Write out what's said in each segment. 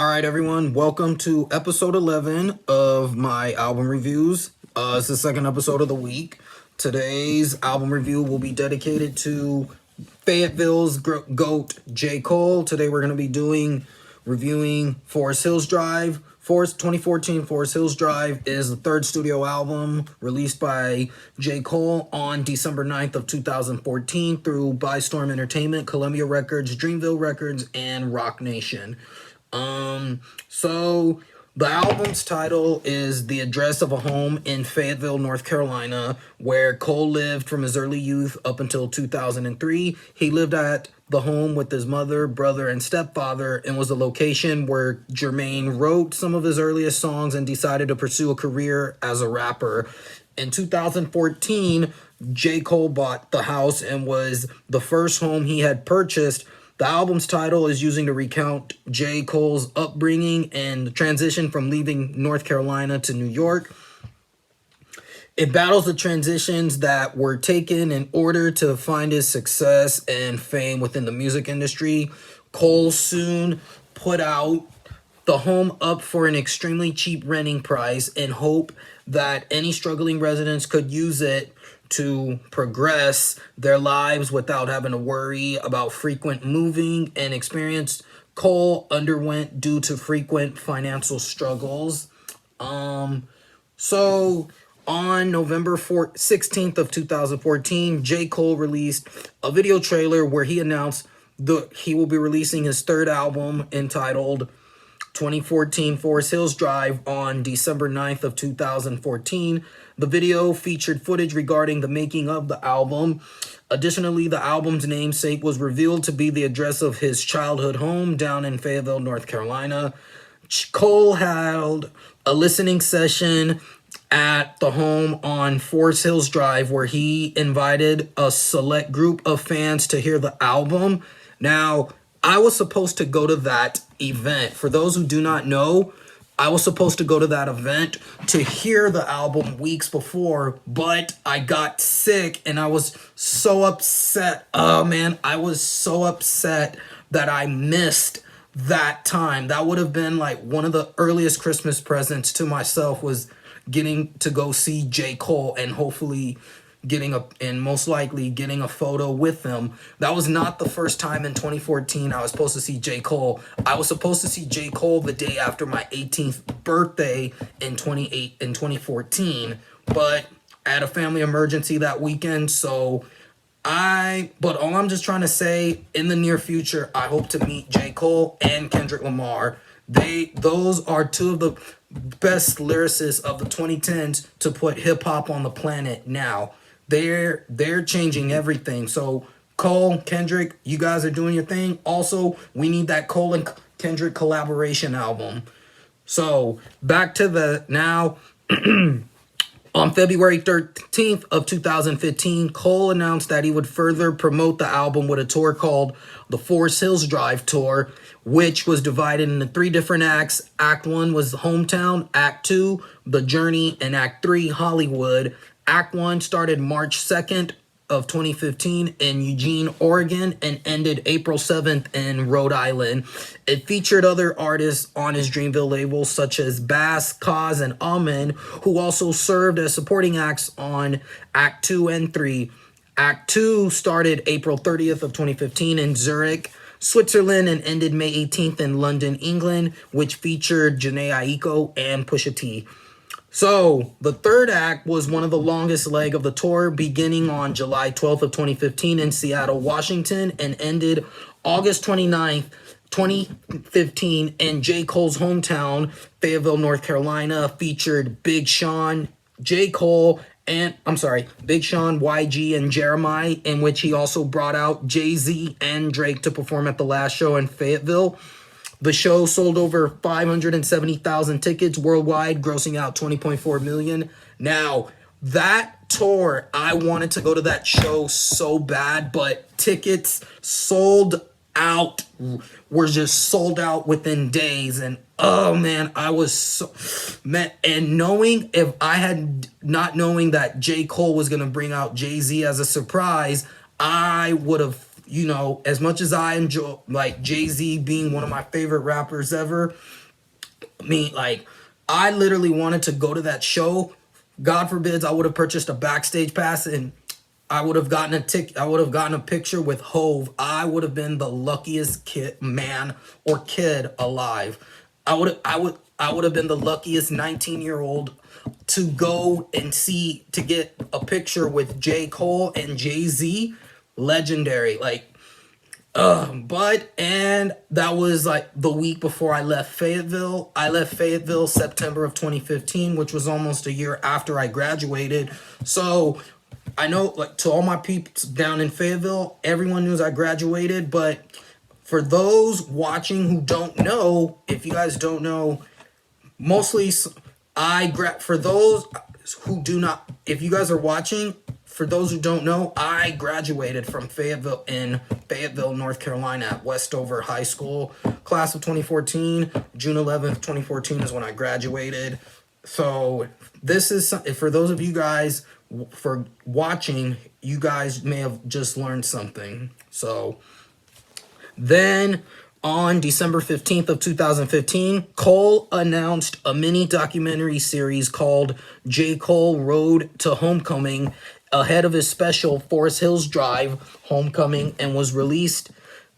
All right, everyone, welcome to episode 11 of my album reviews. It's the second episode of the week. Today's album review will be dedicated to Fayetteville's GOAT, J. Cole. Today we're going to be reviewing Forest Hills Drive. 2014 Forest Hills Drive is the third studio album released by J. Cole on December 9th of 2014 through By Storm Entertainment, Columbia Records, Dreamville Records, and Rock Nation. So the album's title is The Address of a Home in Fayetteville, North Carolina, where Cole lived from his early youth up until 2003. He lived at the home with his mother, brother, and stepfather, and was the location where Jermaine wrote some of his earliest songs and decided to pursue a career as a rapper. In 2014, J. Cole bought the house and was the first home he had purchased. The album's title is using to recount J. Cole's upbringing and the transition from leaving North Carolina to New York. It battles the transitions that were taken in order to find his success and fame within the music industry. Cole soon put out the home up for an extremely cheap renting price in hope that any struggling residents could use it to progress their lives without having to worry about frequent moving and experience Cole underwent due to frequent financial struggles. So on November 16th of 2014, J. Cole released a video trailer where he announced he will be releasing his third album entitled 2014 Forest Hills Drive on December 9th of 2014. The video featured footage regarding the making of the album. Additionally, the album's namesake was revealed to be the address of his childhood home down in Fayetteville, North Carolina. Cole held a listening session at the home on Forest Hills Drive where he invited a select group of fans to hear the album. Now, I was supposed to go to that event. For those who do not know, I was supposed to go to that event to hear the album weeks before, but I got sick and I was so upset. Oh man, I was so upset that I missed that time. That would have been like one of the earliest Christmas presents to myself, was getting to go see J. Cole and hopefully most likely getting a photo with him. That was not the first time in 2014 I was supposed to see J. Cole. I was supposed to see J. Cole the day after my 18th birthday in 2014, but I had a family emergency that weekend, but all I'm just trying to say, in the near future, I hope to meet J. Cole and Kendrick Lamar. Those are two of the best lyricists of the 2010s to put hip hop on the planet now. They're changing everything. So Cole, Kendrick, you guys are doing your thing. Also, we need that Cole and Kendrick collaboration album. So back to the now. On February 13th of 2015, Cole announced that he would further promote the album with a tour called the Forest Hills Drive Tour, which was divided into three different acts. Act 1 was Hometown, Act 2, The Journey, and Act 3, Hollywood. Act 1 started March 2nd of 2015 in Eugene, Oregon, and ended April 7th in Rhode Island. It featured other artists on his Dreamville label, such as Bass, Kaz, and Amen, who also served as supporting acts on Act 2 and 3. Act 2 started April 30th of 2015 in Zurich, Switzerland, and ended May 18th in London, England, which featured Jhené Aiko and Pusha T. So, the third act was one of the longest leg of the tour, beginning on July 12th of 2015 in Seattle, Washington, and ended August 29th, 2015 in J. Cole's hometown, Fayetteville, North Carolina. Featured Big Sean, YG, and Jeremiah, in which he also brought out Jay-Z and Drake to perform at the last show in Fayetteville. The show sold over 570,000 tickets worldwide, grossing out $20.4 million. Now, that tour, I wanted to go to that show so bad, but tickets were just sold out within days. And oh man, I was so man. And not knowing that J. Cole was gonna bring out Jay-Z as a surprise, I would have you know, as much as I enjoy, like, Jay-Z being one of my favorite rappers ever, I mean, like, I literally wanted to go to that show. God forbids I would have purchased a backstage pass and I would have gotten a tick. I would have gotten a picture with Hove. I would have been the luckiest man or kid alive. I would have been the luckiest 19-year-old to go and to get a picture with J. Cole and Jay-Z. Legendary. Like, and that was like the week before I left Fayetteville. I left Fayetteville September of 2015, which was almost a year after I graduated. So I know, like, to all my peeps down in Fayetteville, everyone knows I graduated. But for those watching who don't know, if you guys don't know, mostly for those who do not, if you guys are watching, for those who don't know, I graduated from Fayetteville in Fayetteville, North Carolina at Westover High School. Class of 2014, June 11th, 2014 is when I graduated. So this is, for those of you guys for watching, you guys may have just learned something. So then on December 15th of 2015, Cole announced a mini documentary series called J. Cole Road to Homecoming ahead of his special Forest Hills Drive Homecoming, and was released.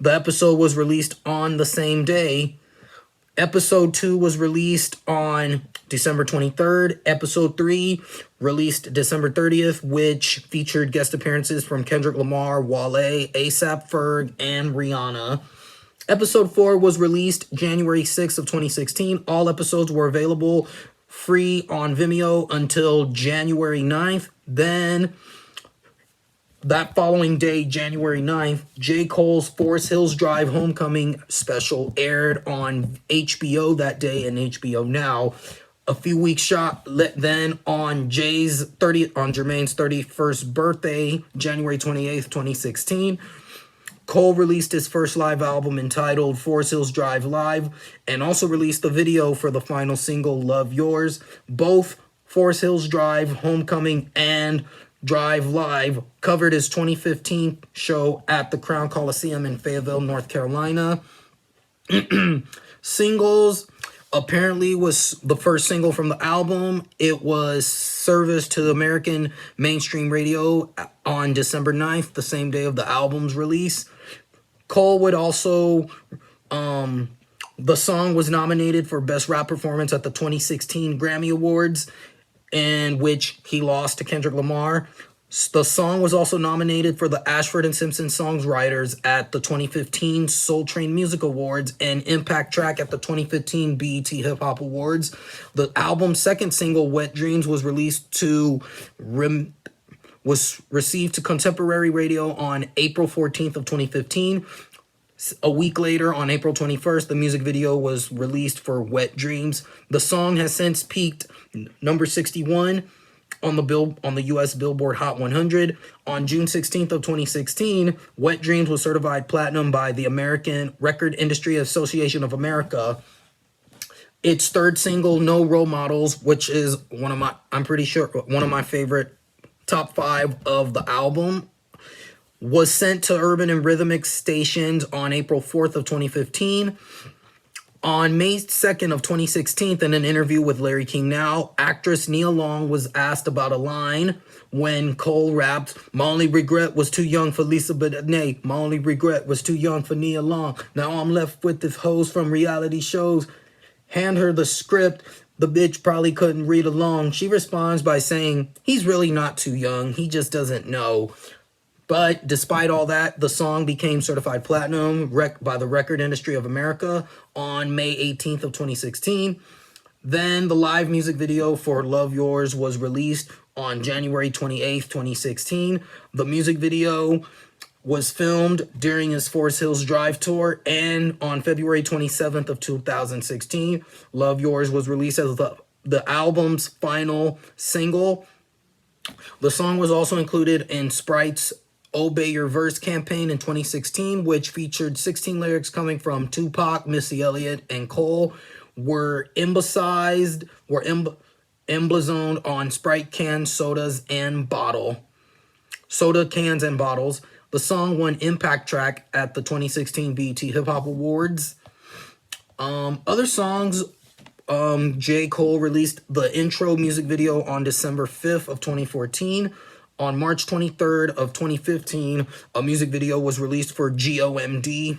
The episode was released on the same day. Episode 2 was released on December 23rd. Episode 3 released December 30th, which featured guest appearances from Kendrick Lamar, Wale, A$AP Ferg, and Rihanna. Episode 4 was released January 6th of 2016. All episodes were available free on Vimeo until January 9th. Then, that following day, January 9th, J. Cole's Forest Hills Drive Homecoming special aired on HBO that day and HBO Now. A few weeks then on Jermaine's 31st birthday, January 28th, 2016, Cole released his first live album entitled Forest Hills Drive Live, and also released the video for the final single, Love Yours. Both Forest Hills Drive Homecoming and Drive Live covered his 2015 show at the Crown Coliseum in Fayetteville, North Carolina. Singles, apparently was the first single from the album. It was service to American mainstream radio on December 9th, the same day of the album's release. Cole would also, the song was nominated for Best Rap Performance at the 2016 Grammy Awards, in which he lost to Kendrick Lamar. The song was also nominated for the Ashford and Simpson Songwriters at the 2015 Soul Train Music Awards and Impact Track at the 2015 BET Hip Hop Awards. The album's second single, Wet Dreams, was received to contemporary radio on April 14th of 2015. A week later, on April 21st, the music video was released for Wet Dreams. The song has since peaked number 61 on the US Billboard Hot 100. On June 16th of 2016, Wet Dreams was certified platinum by the American Record Industry Association of America. Its third single, No Role Models, which is one of my favorite top 5 of the album, was sent to urban and rhythmic stations on April 4th of 2015. On May 2nd of 2016, in an interview with Larry King Now, actress Nia Long was asked about a line when Cole rapped, "My only regret was too young for Lisa Bonet. My only regret was too young for Nia Long. Now I'm left with the hoes from reality shows. Hand her the script. The bitch probably couldn't read along." She responds by saying, "He's really not too young. He just doesn't know." But despite all that, the song became certified platinum by the Record Industry of America on May 18th of 2016. Then the live music video for Love Yours was released on January 28th, 2016. The music video was filmed during his Forest Hills Drive tour, and on February 27th of 2016, Love Yours was released as the album's final single. The song was also included in Sprite's Obey Your Verse campaign in 2016, which featured 16 lyrics coming from Tupac, Missy Elliott, and Cole, were emblazoned on Sprite cans, soda cans and bottles. The song won Impact Track at the 2016 BET Hip Hop Awards. Other songs, J. Cole released the intro music video on December 5th of 2014. On March 23rd of 2015, a music video was released for GOMD.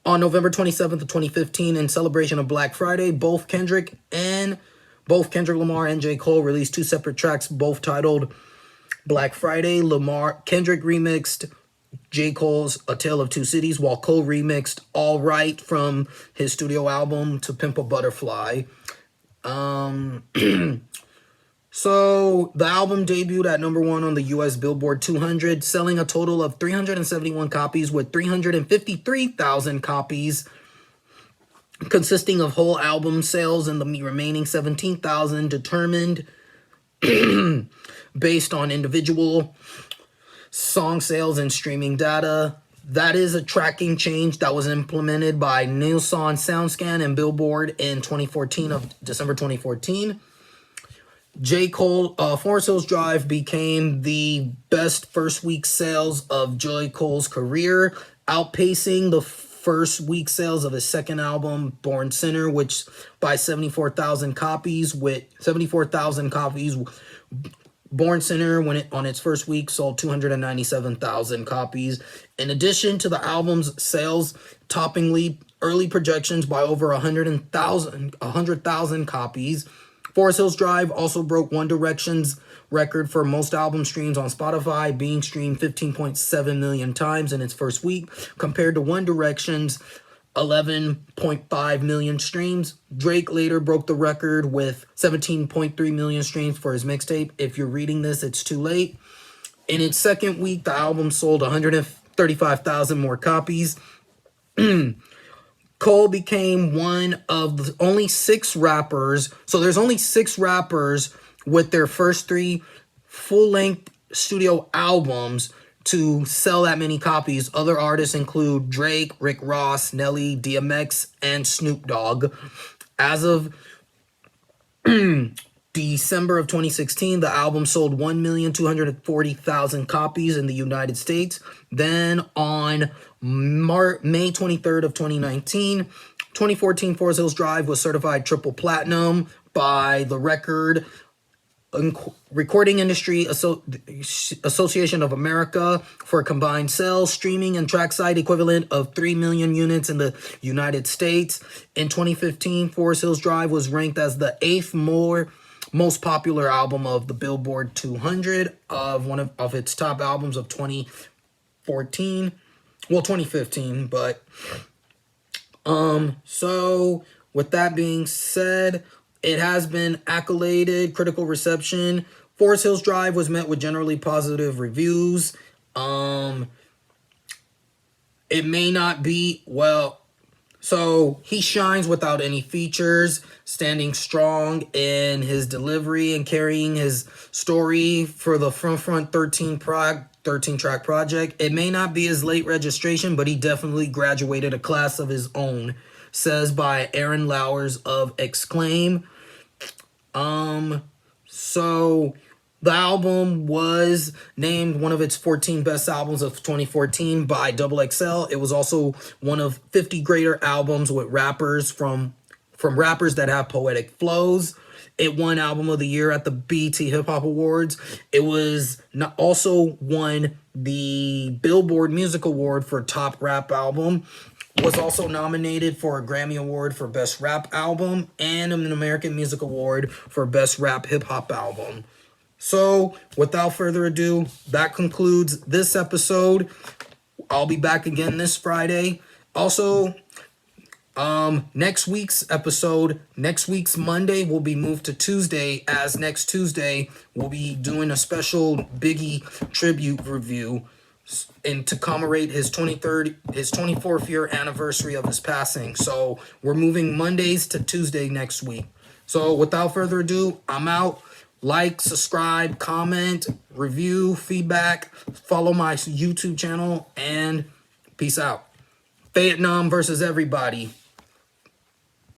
On November 27th of 2015, in celebration of Black Friday, both Kendrick Lamar and J. Cole released 2 separate tracks, both titled Black Friday. Kendrick remixed J. Cole's A Tale of Two Cities, while Cole remixed All Right from his studio album To Pimp a Butterfly. So the album debuted at #1 on the US Billboard 200, selling a total of 371 copies, with 353,000 copies consisting of whole album sales and the remaining 17,000 determined based on individual song sales and streaming data. That is a tracking change that was implemented by Nielsen SoundScan and Billboard in December 2014. J. Cole, Forest Hills Drive became the best first week sales of J. Cole's career, outpacing the first week sales of his second album, Born Sinner, which by 74,000 copies. With 74,000 copies, Born Sinner, when it on its first week, sold 297,000 copies. In addition to the album's sales, topping early projections by over 100,000 copies. Forest Hills Drive also broke One Direction's record for most album streams on Spotify, being streamed 15.7 million times in its first week, compared to One Direction's 11.5 million streams. Drake later broke the record with 17.3 million streams for his mixtape, If You're Reading This, It's Too Late. In its second week, the album sold 135,000 more copies. Cole became one of the only 6 rappers. So there's only 6 rappers with their first 3 full-length studio albums to sell that many copies. Other artists include Drake, Rick Ross, Nelly, DMX, and Snoop Dogg. As of December of 2016, the album sold 1,240,000 copies in the United States. Then on May 23rd of 2014, Forest Hills Drive was certified triple platinum by the Recording Industry Association of America for a combined sales, streaming, and trackside equivalent of 3 million units in the United States. In 2015, Forest Hills Drive was ranked as the 8th most popular album of the Billboard 200 of one of its top albums of 2014. Well, 2015, but so with that being said, it has been accoladed, critical reception. Forest Hills Drive was met with generally positive reviews. It may not be, so he shines without any features, standing strong in his delivery and carrying his story for the Front 13-track project. It may not be his late registration, but he definitely graduated a class of his own, says by Aaron Lowers of Exclaim. So the album was named one of its 14 best albums of 2014 by XXL. It was also one of 50 greater albums with rappers from rappers that have poetic flows. It won Album of the Year at the BET Hip Hop Awards. It also won the Billboard Music Award for Top Rap Album. Was also nominated for a Grammy Award for Best Rap Album and an American Music Award for Best Rap Hip Hop Album. So, without further ado, that concludes this episode. I'll be back again this Friday. Also, next week's Monday will be moved to Tuesday, as next Tuesday we'll be doing a special Biggie tribute review and to commemorate his 24th year anniversary of his passing. So we're moving Mondays to Tuesday next week. So without further ado, I'm out. Like, subscribe, comment, review, feedback, follow my YouTube channel, and peace out. Vietnam versus everybody.